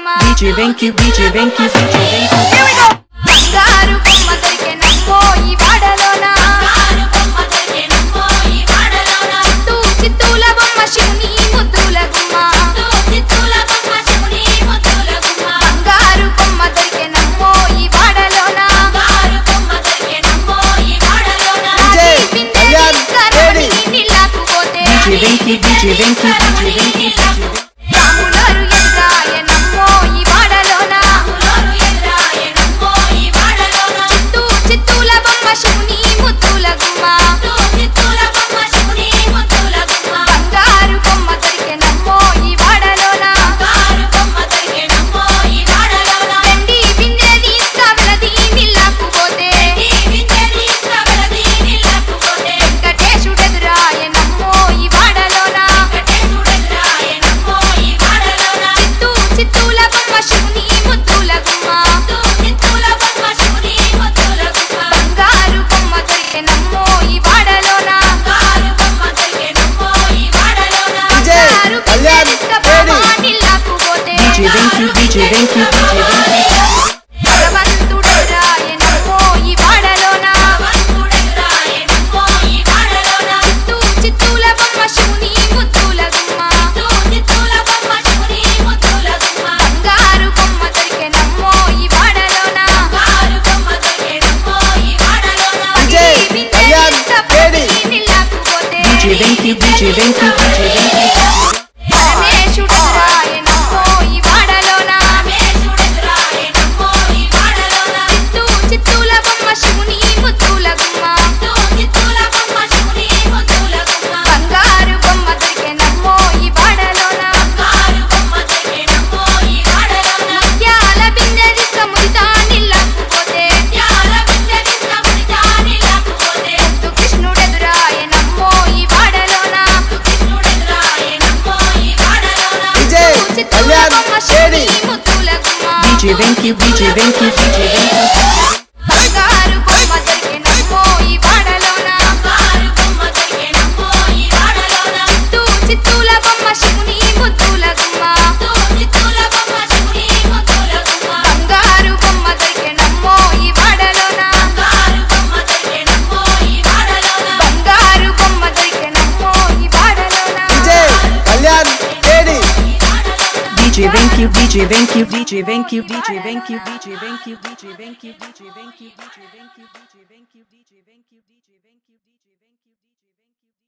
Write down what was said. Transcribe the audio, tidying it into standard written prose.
DJ Venky, DJ Venky, DJ Venky. Here we go. బంగారు బొమ్మ దొరికెనమ్మో ఈ వాడలోన, చిత్తూల బొమ్మ శివుని ముద్దుల గుమ్మ, బంగారు బొమ్మ దొరికెనమ్మో ఈ వాడలోన, నీళ్ళకు పోతే DJ Venky, DJ Venky, DJ Venky. రాములారు ఎదురాయనమ్మో ఈ వాడలోన, చిత్తూల బొమ్మ శివుని ముద్దుల గుమ్మ, బంగారు బొమ్మ దొరికెనమ్మో ఈ వాడలోన, వెండి బిందె తీసుకవెలది నీళ్ళకు పోతే వెంకటేశుడెదురాయనమ్మో ఈ వాడలోన, చిత్తూల బొమ్మ శివుని ముద్దుల గుమ్మ, బంగారు బొమ్మ దొరికెనమ్మో ఈ వాడలోన, బంగారు బిందె తీసుకవెలది నీళ్ళకు పోతే DJ Venky, DJ Venky, DJ Venky. భగవంతుడెదురాయనమ్మో ఈ వాడలోన, చిత్తూల బొమ్మ శివుని ముద్దుల గుమ్మ, బంగారు బొమ్మ దొరికెనమ్మో ఈ వాడలోన, వెండి బిందె తీసుకవెలది నీళ్ళకు పోతే DJ Venky, DJ Venky, DJ Venky. పరమేశుడెదురాయనమ్మో ఈ వాడలోన, చిత్తూల బొమ్మ శివుని ముద్దుల గుమ్మ, బంగారు బొమ్మ దొరికెనమ్మో ఈ వాడలోన, ముత్యాల బిందె తీసుకముదితా నీళ్ళకు పోతే ముద్దు కృష్ణుడెదురాయనమ్మో ఈ వాడలోన, చిత్తూల బొమ్మ శివుని ముద్దుల గుమ్మ, DJ Venky, DJ Venky, DJ Venky. బంగారు బొమ్మ దొరికెనమ్మో ఈ వాడలోన, చిత్తూల బొమ్మ శివుని ముద్దుల గుమ్మ, బంగారు బొమ్మ దొరికెనమ్మో ఈ వాడలోన, బంగారు బొమ్మ దొరికెనమ్మో ఈ వాడలోన, DJ Venky, DJ Venky, DJ Venky, DJ Venky, DJ Venky, DJ Venky, DJ Venky, DJ Venky, DJ Venky.